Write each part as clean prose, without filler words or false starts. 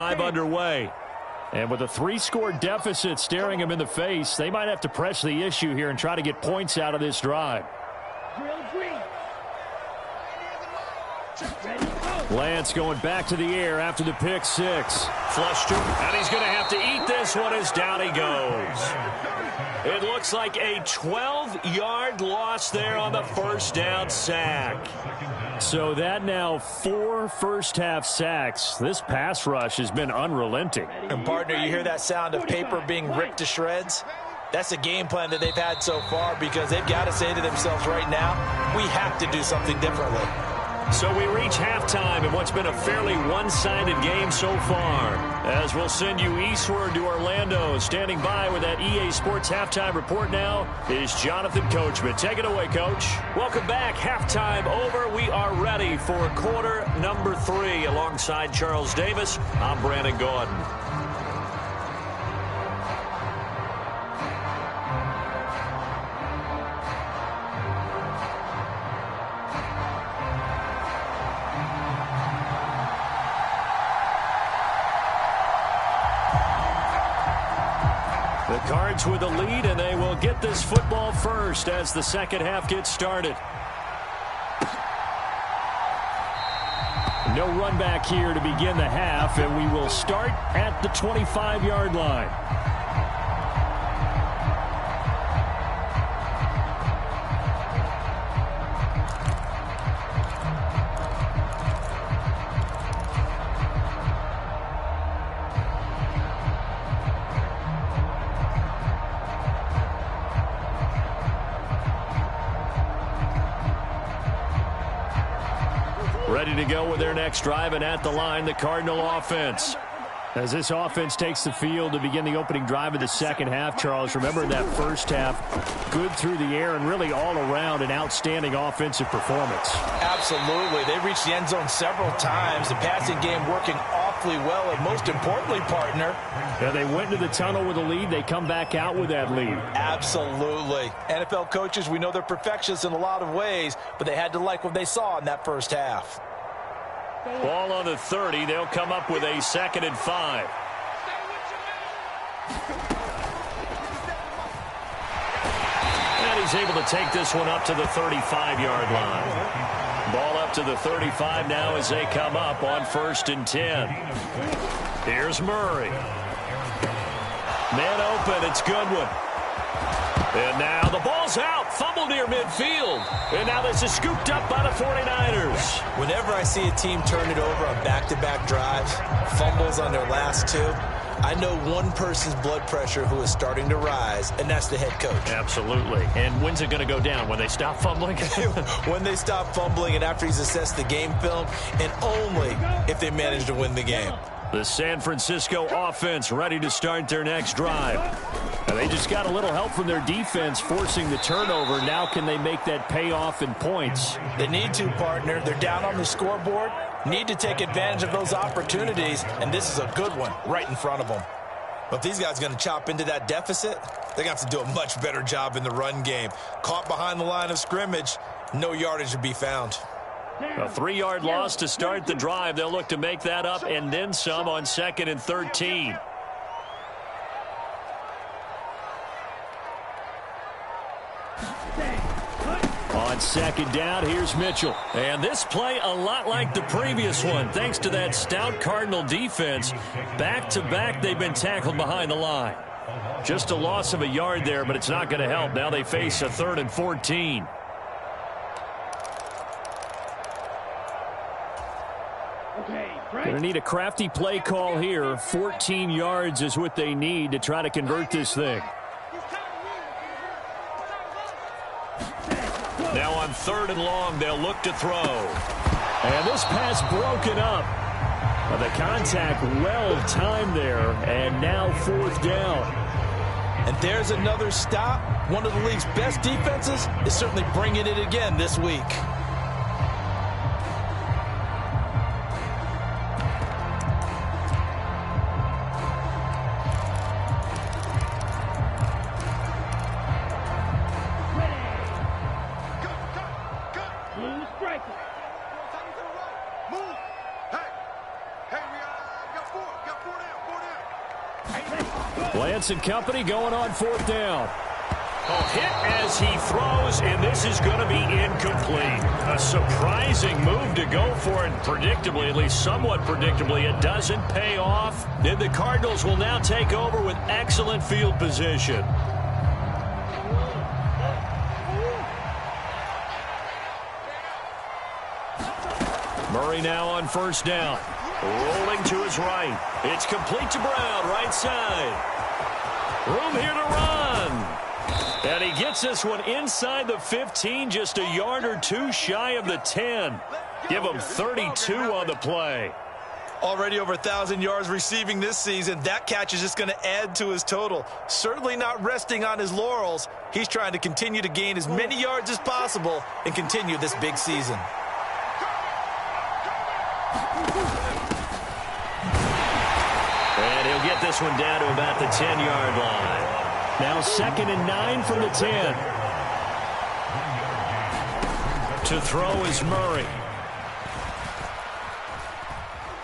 underway. And with a 3-score deficit staring him in the face, they might have to press the issue here and try to get points out of this drive. Lance going back to the air after the pick six. Flushed him, and he's going to have to eat this one as down he goes. It looks like a 12-yard loss there on the first down sack. So that now 4 first-half sacks. This pass rush has been unrelenting. And, partner, you hear that sound of paper being ripped to shreds? That's the game plan that they've had so far because they've got to say to themselves right now, we have to do something differently. So we reach halftime in what's been a fairly one-sided game so far. As we'll send you eastward to Orlando. Standing by with that EA Sports halftime report now is Jonathan Coachman. Take it away, Coach. Welcome back. Halftime over. We are ready for quarter number 3. Alongside Charles Davis, I'm Brandon Gordon. Cards with a lead, and they will get this football first as the second half gets started. No run back here to begin the half, and we will start at the 25-yard line. Ready to go with their next drive, and at the line, the Cardinal offense. As this offense takes the field to begin the opening drive of the second half, Charles, remember that first half, good through the air and really all around an outstanding offensive performance. Absolutely. They reached the end zone several times. The passing game working awfully well, and most importantly, partner. Yeah, they went into the tunnel with a lead. They come back out with that lead. Absolutely. NFL coaches, we know they're perfectionists in a lot of ways, but they had to like what they saw in that first half. Ball on the 30. They'll come up with a 2nd and 5. And he's able to take this one up to the 35-yard line. Ball up to the 35 now as they come up on 1st and 10. Here's Murray. Man open. It's Goodwin. And now the ball's out. Fumble near midfield. And now this is scooped up by the 49ers. Whenever I see a team turn it over on back-to-back drives, fumbles on their last 2, I know one person's blood pressure who is starting to rise, and that's the head coach. Absolutely. And when's it going to go down? When they stop fumbling? When they stop fumbling and after he's assessed the game film, and only if they manage to win the game. The San Francisco offense ready to start their next drive. And they just got a little help from their defense forcing the turnover. Now can they make that pay off in points? They need to, partner. They're down on the scoreboard. Need to take advantage of those opportunities, and this is a good one right in front of them. But if these guys are going to chop into that deficit, they're going to have to do a much better job in the run game. Caught behind the line of scrimmage, no yardage to be found. A 3-yard loss to start the drive. They'll look to make that up and then some on 2nd and 13. On 2nd down, here's Mitchell. And this play a lot like the previous one. Thanks to that stout Cardinal defense, back-to-back they've been tackled behind the line. Just a loss of a yard there, but it's not going to help. Now they face a 3rd and 14. Going to need a crafty play call here. 14 yards is what they need to try to convert this thing. Now on 3rd and long, they'll look to throw. And this pass broken up. The contact well timed there, and now 4th down. And there's another stop. One of the league's best defenses is certainly bringing it again this week. Move. Hey, we got 4. Lance and company going on 4th down. Oh, hit as he throws, and this is going to be incomplete. A surprising move to go for it, predictably, at least somewhat predictably. It doesn't pay off. Then the Cardinals will now take over with excellent field position. Murray now on 1st down. Rolling to his right. It's complete to Brown, right side. Room here to run. And he gets this one inside the 15, just a yard or two shy of the 10. Give him 32 on the play. Already over 1,000 yards receiving this season. That catch is just going to add to his total. Certainly not resting on his laurels. He's trying to continue to gain as many yards as possible and continue this big season. And he'll get this one down to about the 10-yard line. Now 2nd and 9 from the 10. To throw is Murray.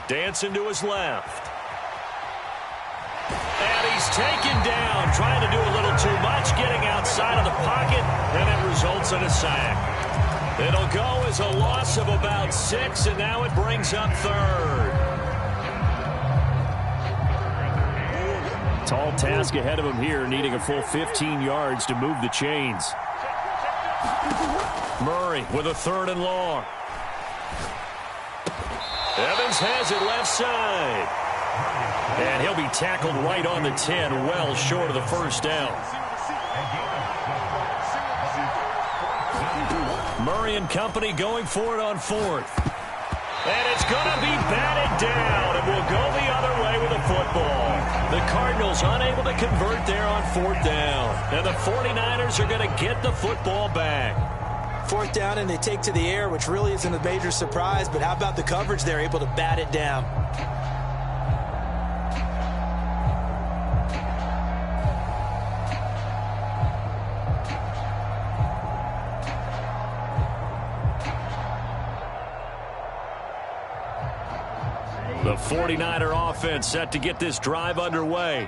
Dancing to his left. And he's taken down, trying to do a little too much, getting outside of the pocket, and it results in a sack. It'll go as a loss of about 6, and now it brings up 3rd. Tall task ahead of him here, needing a full 15 yards to move the chains. Murray with a 3rd and long. Evans has it left side. And he'll be tackled right on the 10, well short of the 1st down. Murray and company going for it on 4th. And it's going to be batted down, and we'll go the other way with the football. The Cardinals unable to convert there on 4th down. And the 49ers are going to get the football back. 4th down, and they take to the air, which really isn't a major surprise. But how about the coverage? They're able to bat it down. The 49er offense set to get this drive underway.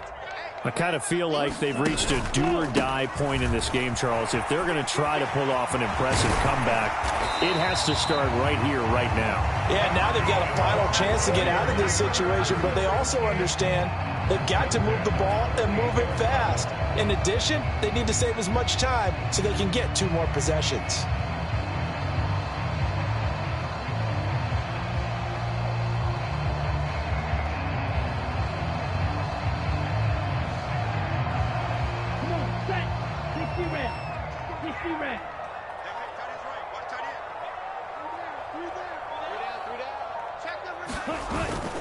I kind of feel like they've reached a do-or-die point in this game, Charles. If they're going to try to pull off an impressive comeback, it has to start right here, right now. Yeah, now they've got a final chance to get out of this situation, but they also understand they've got to move the ball and move it fast. In addition, they need to save as much time so they can get 2 more possessions.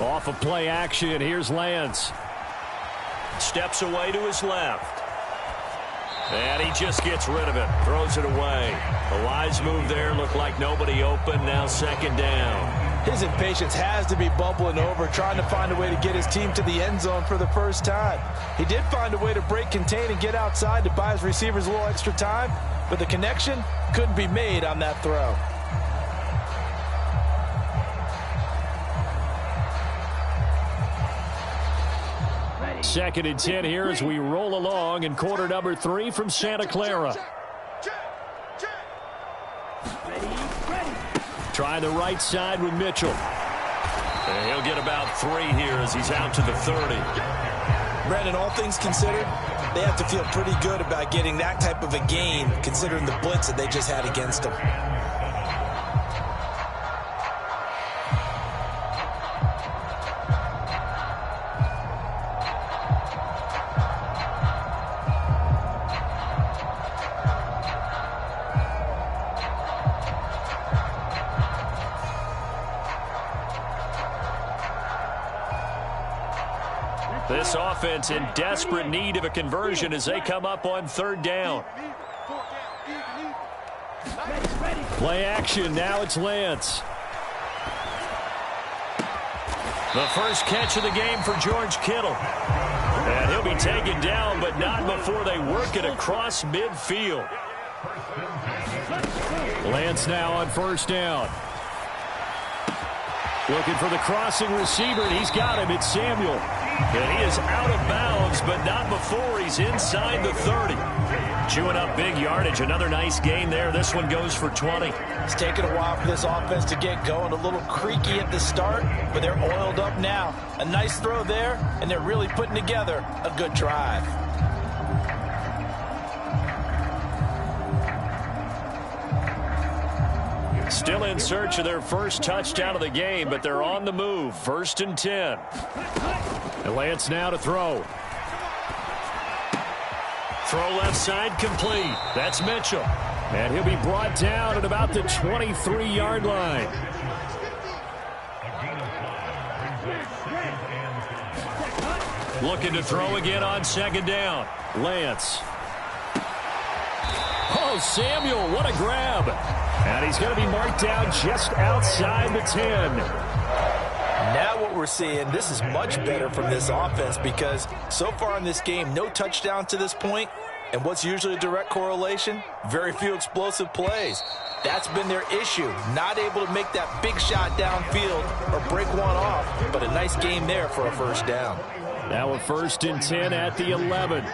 Off of play action, here's Lance. Steps away to his left. And he just gets rid of it. Throws it away. A wise move there. Looked like nobody open. Now 2nd down. His impatience has to be bubbling over, trying to find a way to get his team to the end zone for the first time. He did find a way to break, contain, and get outside to buy his receivers a little extra time, but the connection couldn't be made on that throw. Second and 10 here as we roll along in quarter number 3 from Santa Clara. Try the right side with Mitchell. And he'll get about 3 here as he's out to the 30. Brandon, all things considered, they have to feel pretty good about getting that type of a gain, considering the blitz that they just had against them. This offense in desperate need of a conversion as they come up on 3rd down. Play action. Now it's Lance. The first catch of the game for George Kittle. And he'll be taken down, but not before they work it across midfield. Lance now on 1st down. Looking for the crossing receiver, and he's got him. It's Samuel. And he is out of bounds, but not before he's inside the 30. Chewing up big yardage. Another nice gain there. This one goes for 20. It's taken a while for this offense to get going. A little creaky at the start, but they're oiled up now. A nice throw there, and they're really putting together a good drive. Still in search of their first touchdown of the game, but they're on the move. 1st and 10. And Lance now to throw. Throw left side complete. That's Mitchell. And he'll be brought down at about the 23-yard line. Looking to throw again on 2nd down. Lance. Oh, Samuel, what a grab. And he's going to be marked down just outside the 10. Now what we're seeing, this is much better from this offense because so far in this game, no touchdown to this point. And what's usually a direct correlation? Very few explosive plays. That's been their issue. Not able to make that big shot downfield or break one off. But a nice game there for a 1st down. Now a 1st and 10 at the 11.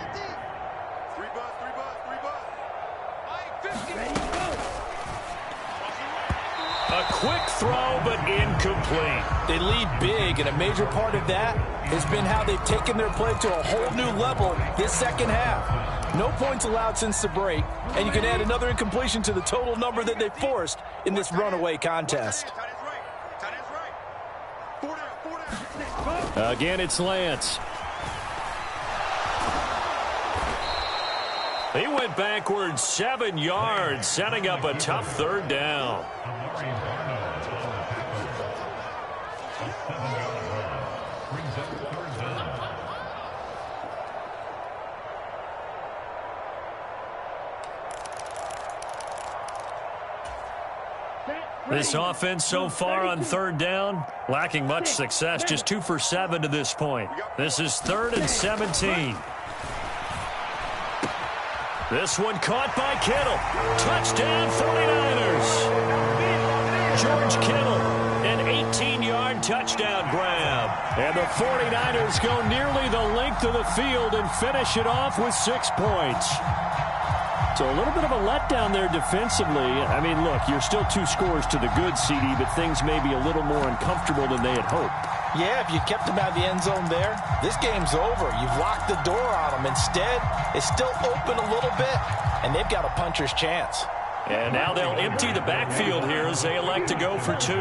A quick throw, but incomplete. They lead big, and a major part of that has been how they've taken their play to a whole new level this second half. No points allowed since the break, and you can add another incompletion to the total number that they forced in this runaway contest. Again, it's Lance. He went backwards 7 yards, setting up a tough 3rd down. This offense so far on 3rd down, lacking much success, just 2 for 7 to this point. This is 3rd and 17. This one caught by Kittle. Touchdown 49ers. George Kittle, an 18-yard touchdown grab. And the 49ers go nearly the length of the field and finish it off with 6 points. So a little bit of a letdown there defensively. I mean, look, you're still 2 scores to the good, CD, but things may be a little more uncomfortable than they had hoped. Yeah, if you kept them out of the end zone there, this game's over. You've locked the door on them. Instead, it's still open a little bit, and they've got a puncher's chance. And now they'll empty the backfield here as they elect to go for 2.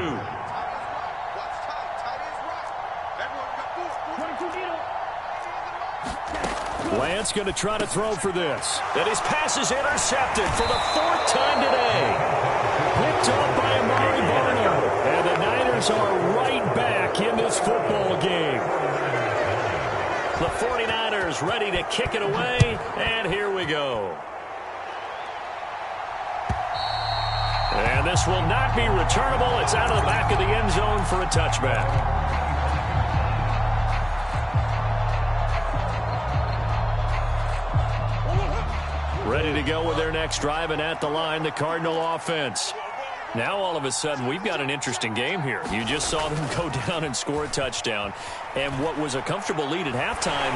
Lance going to try to throw for this. And his pass is intercepted for the 4th time today. Picked up by Amari Barno. And the Niners are right back in this football game. The 49ers ready to kick it away. And here we go. And this will not be returnable. It's out of the back of the end zone for a touchback. Ready to go with their next drive, and at the line, the Cardinal offense. Now, all of a sudden, we've got an interesting game here. You just saw them go down and score a touchdown. And what was a comfortable lead at halftime,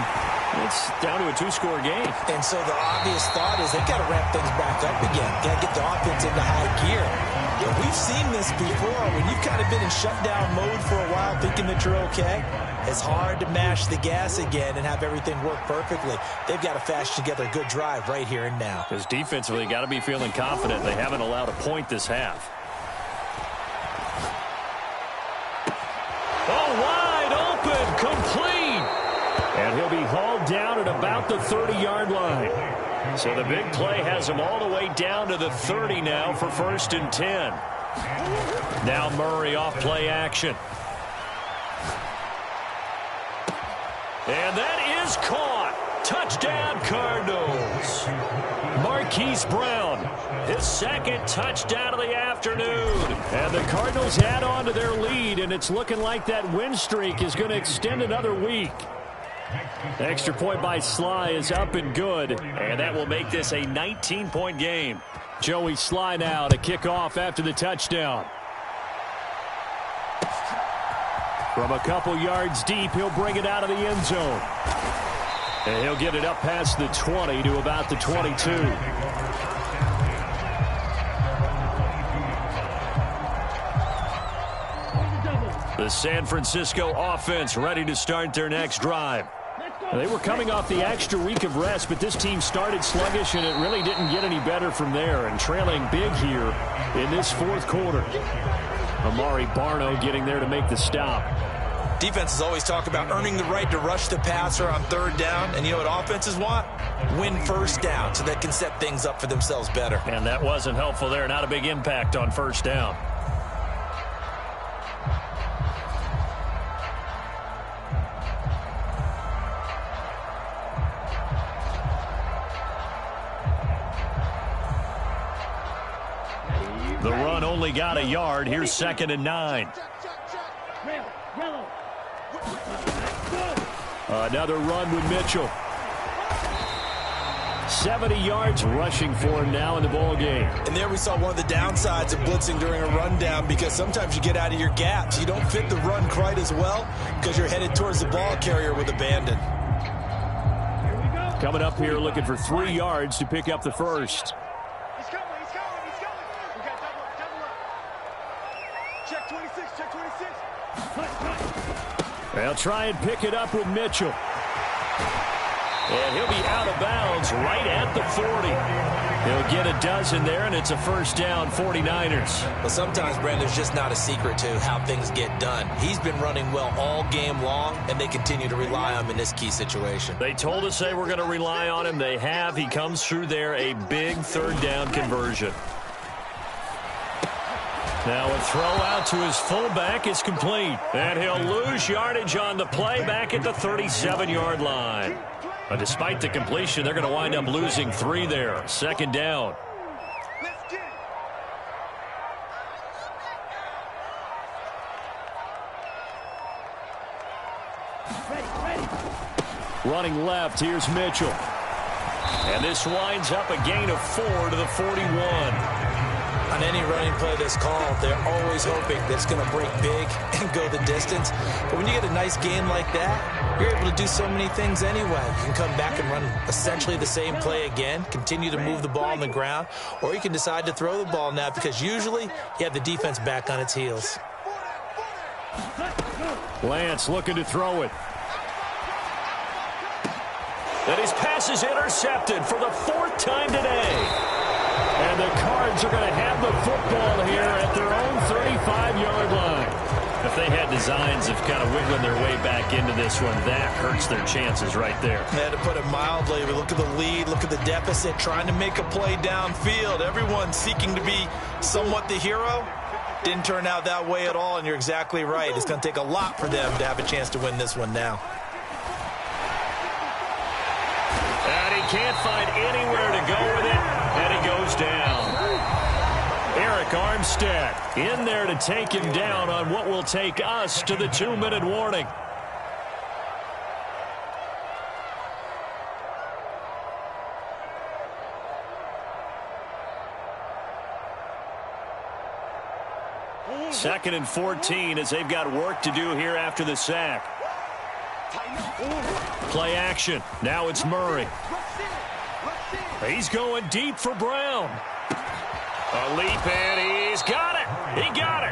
it's down to a 2-score game. And so the obvious thought is they've got to ramp things back up again. Got to get the offense into high gear. And we've seen this before. When you've kind of been in shutdown mode for a while thinking that you're okay, it's hard to mash the gas again and have everything work perfectly. They've got to fashion together a good drive right here and now. Because defensively, got to be feeling confident. They haven't allowed a point this half. Oh, wide open, complete. And he'll be hauled down at about the 30-yard line. So the big play has him all the way down to the 30 now for 1st and 10. Now Murray off play action. And that is caught. Touchdown, Cardinals. Marquise Brown, his 2nd touchdown of the afternoon. And the Cardinals add on to their lead, and it's looking like that win streak is going to extend another week. Extra point by Sly is up and good, and that will make this a 19-point game. Joey Sly now to kick off after the touchdown. From a couple yards deep, he'll bring it out of the end zone. And he'll get it up past the 20 to about the 22. The San Francisco offense ready to start their next drive. They were coming off the extra week of rest, but this team started sluggish, and it really didn't get any better from there, and trailing big here in this fourth quarter. Amari Barno getting there to make the stop. Defenses always talk about earning the right to rush the passer on third down, and you know what offenses want? Win first down so they can set things up for themselves better. And that wasn't helpful there. Not a big impact on first down. The run only got a yard. Here's 2nd and 9. Another run with Mitchell. 70 yards rushing for him now in the ball game. And there we saw one of the downsides of blitzing during a rundown, because sometimes you get out of your gaps. You don't fit the run quite as well because you're headed towards the ball carrier with abandon. Coming up here looking for 3 yards to pick up the first. They'll try and pick it up with Mitchell. And he'll be out of bounds right at the 40. He'll get a dozen there, and it's a first down, 49ers. Well, sometimes, Brandon, there's just not a secret to how things get done. He's been running well all game long, and they continue to rely on him in this key situation. They told us they were going to rely on him. They have. He comes through there, a big third down conversion. Now a throw out to his fullback is complete. And he'll lose yardage on the play back at the 37-yard line. But despite the completion, they're going to wind up losing 3 there. 2nd down. Running left, here's Mitchell. And this winds up a gain of 4 to the 41. On any running play that's called, they're always hoping that it's going to break big and go the distance. But when you get a nice gain like that, you're able to do so many things anyway. You can come back and run essentially the same play again, continue to move the ball on the ground, or you can decide to throw the ball now, because usually you have the defense back on its heels. Lance looking to throw it. And his pass is intercepted for the 4th time today. And the Cards are going to have the football here at their own 35-yard line. If they had designs of kind of wiggling their way back into this one, that hurts their chances right there. Yeah, to put it mildly, we look at the lead, look at the deficit, trying to make a play downfield. Everyone seeking to be somewhat the hero. Didn't turn out that way at all, and you're exactly right. It's going to take a lot for them to have a chance to win this one now. And he can't find anywhere to go with it, and he goes down. Eric Armstead in there to take him down on what will take us to the 2-minute warning. Second and 14 as they've got work to do here after the sack. Play action. Now it's Murray. He's going deep for Brown. A leap, and he's got it. He got it.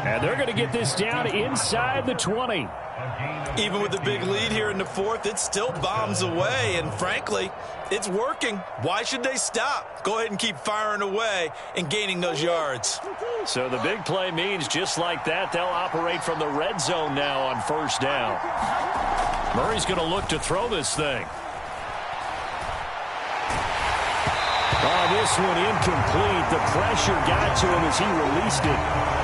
And they're going to get this down inside the 20. Even with the big lead here in the 4th, it still bombs away. And frankly, it's working. Why should they stop? Go ahead and keep firing away and gaining those yards. So the big play means just like that, they'll operate from the red zone now on first down. Murray's going to look to throw this thing. Oh, this one incomplete. The pressure got to him as he released it.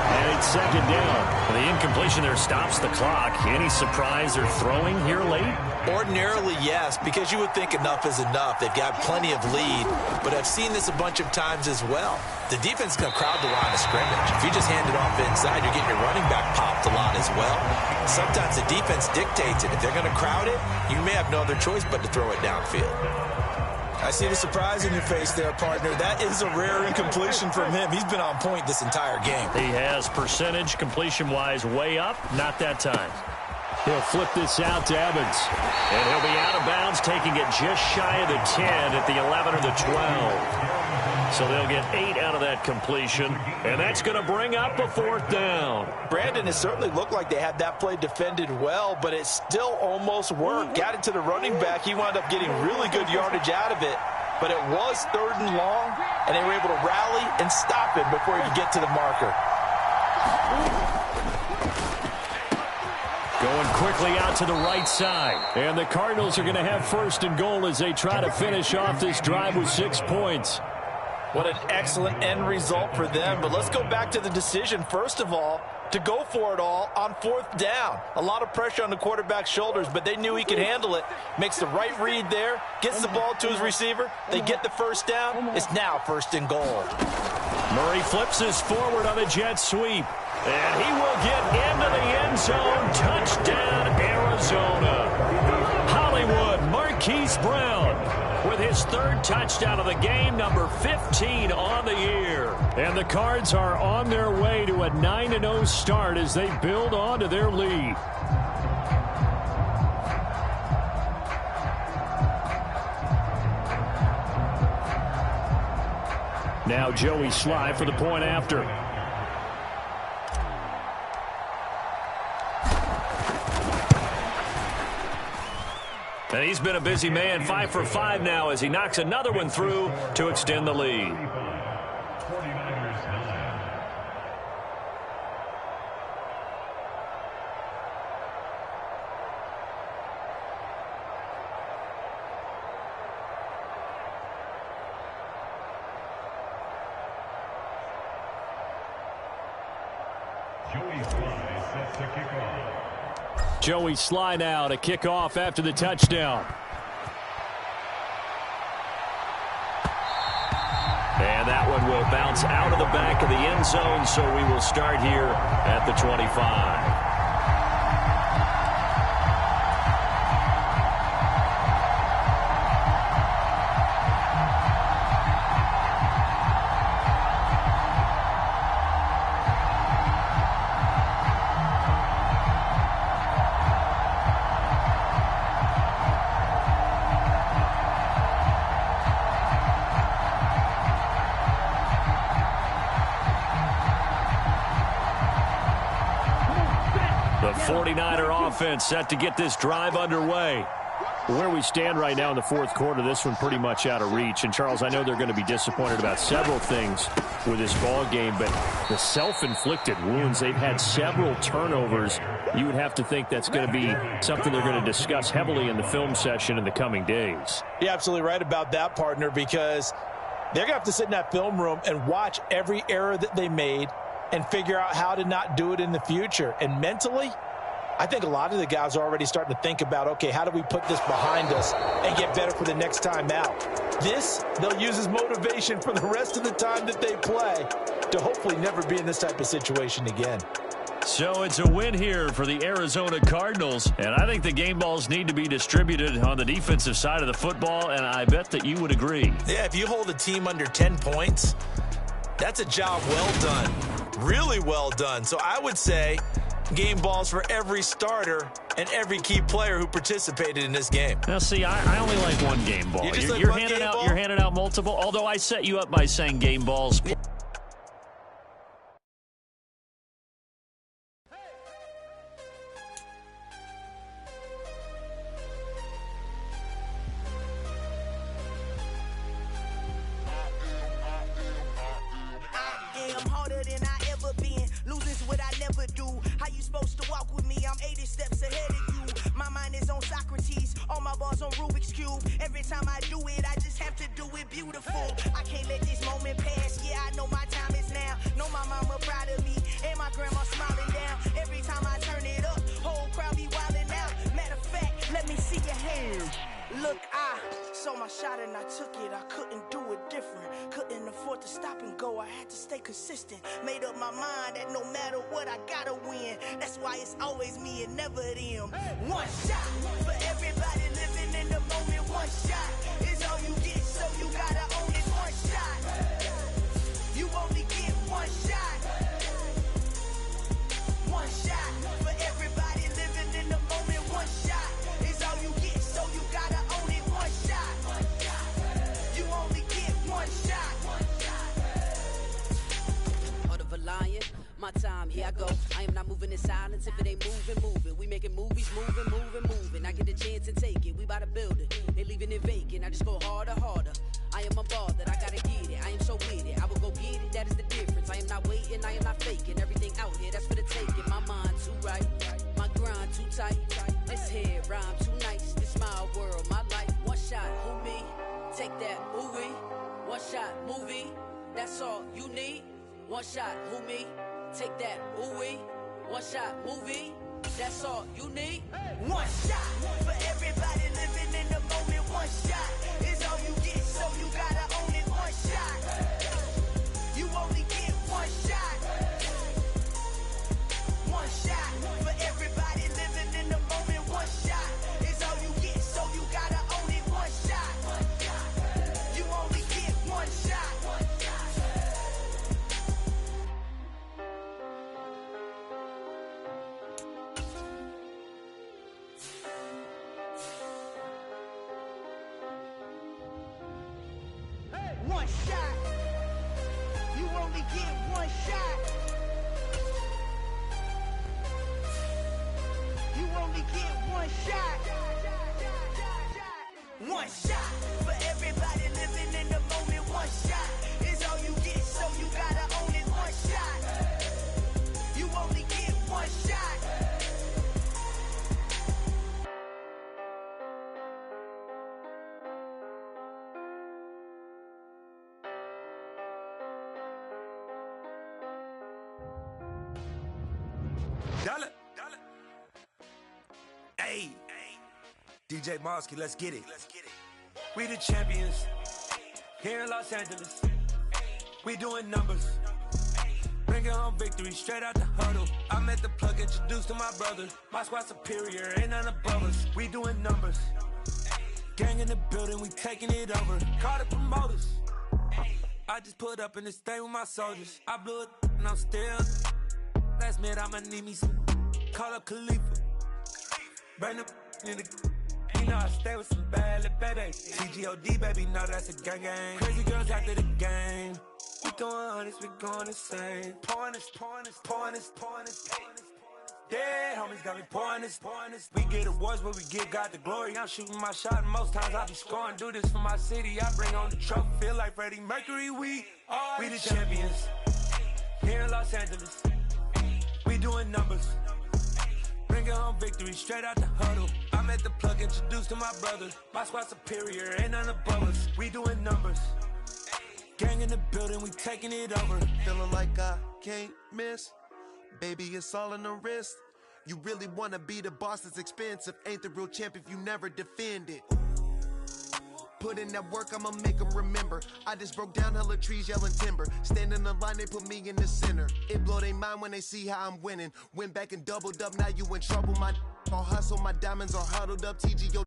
And it's second down. The incompletion there stops the clock. Any surprise they're throwing here late? Ordinarily, yes, because you would think enough is enough. They've got plenty of lead, but I've seen this a bunch of times as well. The defense is going to crowd the line of scrimmage. If you just hand it off inside, you're getting your running back popped a lot as well. Sometimes the defense dictates it. If they're going to crowd it, you may have no other choice but to throw it downfield. I see the surprise in your face there, partner. That is a rare incompletion from him. He's been on point this entire game. He has percentage completion-wise way up, not that time. He'll flip this out to Evans. And he'll be out of bounds, taking it just shy of the 10 at the 11 or the 12. So they'll get 8 out of that completion, and that's going to bring up a 4th down. Brandon, it certainly looked like they had that play defended well, but it still almost worked. Got it to the running back. He wound up getting really good yardage out of it, but it was 3rd and long, and they were able to rally and stop it before he could get to the marker. Going quickly out to the right side. And the Cardinals are going to have 1st and goal as they try to finish off this drive with 6 points. What an excellent end result for them. But let's go back to the decision, first of all, to go for it all on 4th down. A lot of pressure on the quarterback's shoulders, but they knew he could handle it. Makes the right read there, gets the ball to his receiver. They get the 1st down. It's now 1st and goal. Murray flips this forward on a jet sweep. And he will get into the end zone. Touchdown, Arizona. Hollywood Marquise Brown with his 3rd touchdown of the game, number 15 on the year. And the Cards are on their way to a 9-0 start as they build on to their lead. Now Joey Sly for the point after. And he's been a busy man, 5 for 5 now as he knocks another one through to extend the lead. Joey Sly now to kick off after the touchdown. And that one will bounce out of the back of the end zone, so we will start here at the 25. The 49er offense set to get this drive underway. Where we stand right now in the 4th quarter, this one pretty much out of reach. And, Charles, I know they're going to be disappointed about several things with this ball game, but the self-inflicted wounds, they've had several turnovers. You would have to think that's going to be something they're going to discuss heavily in the film session in the coming days. You're absolutely right about that, partner, because they're going to have to sit in that film room and watch every error that they made and figure out how to not do it in the future. And mentally, I think a lot of the guys are already starting to think about, okay, how do we put this behind us and get better for the next time out? This, they'll use as motivation for the rest of the time that they play to hopefully never be in this type of situation again. So it's a win here for the Arizona Cardinals, and I think the game balls need to be distributed on the defensive side of the football, and I bet that you would agree. Yeah, if you hold a team under 10 points, that's a job well done. Really well done. So I would say game balls for every starter and every key player who participated in this game. Now, see, I only like one game ball. You're handing out multiple, although I set you up by saying game balls. Consistent, made up my mind that no matter what I gotta win. That's why it's always me and never them. One shot for everybody living in the moment. One shot is all you get, so my time, here I go. I am not moving in silence. If it ain't moving, move it. We making movies, moving. I get the chance and take it. We bout to build it. They leaving it vacant. I just go harder. I am a ball that I gotta get it. I am so with it. I will go get it. That is the difference. I am not waiting. I am not faking. Everything out here, that's for the taking. My mind too right. My grind too tight. This head rhyme too nice. This my world, my life. One shot, who me? Take that, ooh-wee. One shot, movie. That's all you need. One shot, who me? Take that, ooh-wee. One shot, movie. That's all you need. One shot for everybody living in the moment. One shot is all you get, so you gotta own it. One shot. You only get one shot. One shot for everybody living in the moment. One shot is all you get, so you gotta own it. One shot. You only get one shot. One shot. You only get one shot. You only get one shot. One shot for everybody living in the moment. One shot is all you get, so you gotta own it. One shot. You only get one shot. Dollar. Hey, DJ Mosky, let's get it. We the champions here in Los Angeles. We doing numbers, bringing home victory straight out the huddle. I met the plug, introduced to my brother. My squad superior, ain't none above us. We doing numbers, gang in the building, we taking it over. Call the promoters. I just put up in this thing with my soldiers. I blew it and I'm still. Last minute I'ma need me some. Call up Khalifa. Burn up in the. You know I stay with some bad little baby. TGOD baby, know that's a gang gang. Crazy girls after the game. We going honest, we going insane. Pouring this. Dead homies got me pouring this. We get awards, but we give God the glory. I'm shooting my shot, and most times I be scoring. Do this for my city, I bring on the trophy. Feel like Freddie Mercury, we the champions here in Los Angeles. We doing numbers, bringing home victory straight out the huddle. I met the plug, introduced to my brother. My squad superior, ain't none above us. We doing numbers, gang in the building, we taking it over. Feeling like I can't miss. Baby, it's all in the wrist. You really wanna be the boss, it's expensive. Ain't the real champ if you never defend it. Put in that work, I'ma make them remember. I just broke down hella trees, yelling timber. Stand in the line, they put me in the center. It blow their mind when they see how I'm winning. Went back and doubled up, now you in trouble. My all hustle, my diamonds are huddled up. TGO